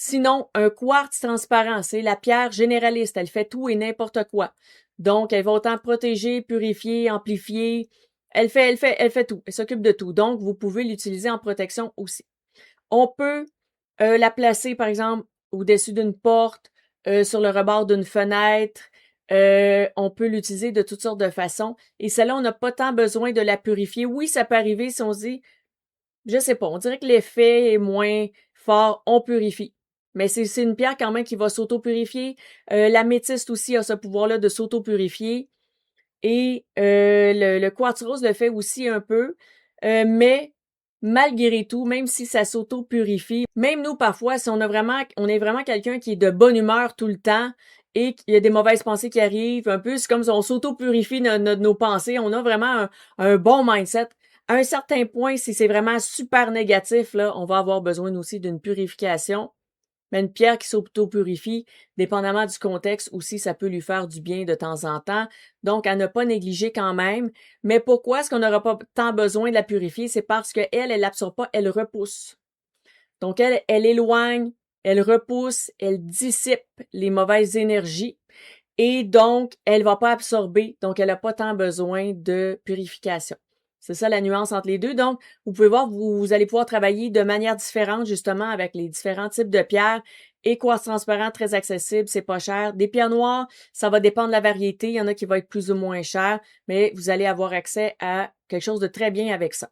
Sinon, un quartz transparent, c'est la pierre généraliste. Elle fait tout et n'importe quoi. Donc, elle va autant protéger, purifier, amplifier. Elle fait tout. Elle s'occupe de tout. Donc, vous pouvez l'utiliser en protection aussi. On peut la placer, par exemple, au-dessus d'une porte, sur le rebord d'une fenêtre. On peut l'utiliser de toutes sortes de façons. Et celle-là, on n'a pas tant besoin de la purifier. Oui, ça peut arriver si on se dit, je sais pas, on dirait que l'effet est moins fort, on purifie. Mais c'est une pierre quand même qui va s'auto-purifier. L'améthyste aussi a ce pouvoir-là de s'auto-purifier. Et le quartz rose le fait aussi un peu. Mais malgré tout, même si ça s'auto-purifie, même nous parfois, si on est vraiment quelqu'un qui est de bonne humeur tout le temps et qu'il y a des mauvaises pensées qui arrivent, un peu, c'est comme si on s'auto-purifie nos pensées, on a vraiment un bon mindset. À un certain point, si c'est vraiment super négatif, là, on va avoir besoin aussi d'une purification. Mais une pierre qui s'auto-purifie, dépendamment du contexte aussi, ça peut lui faire du bien de temps en temps. Donc, à ne pas négliger quand même. Mais pourquoi est-ce qu'on n'aura pas tant besoin de la purifier? C'est parce qu'elle, elle l'absorbe pas, elle repousse. Donc, elle éloigne, elle repousse, elle dissipe les mauvaises énergies. Et donc, elle va pas absorber. Donc, elle n'a pas tant besoin de purification. C'est ça la nuance entre les deux. Donc, vous pouvez voir, vous allez pouvoir travailler de manière différente, justement, avec les différents types de pierres. Et quartz transparent, très accessible, c'est pas cher. Des pierres noires, ça va dépendre de la variété. Il y en a qui vont être plus ou moins chères, mais vous allez avoir accès à quelque chose de très bien avec ça.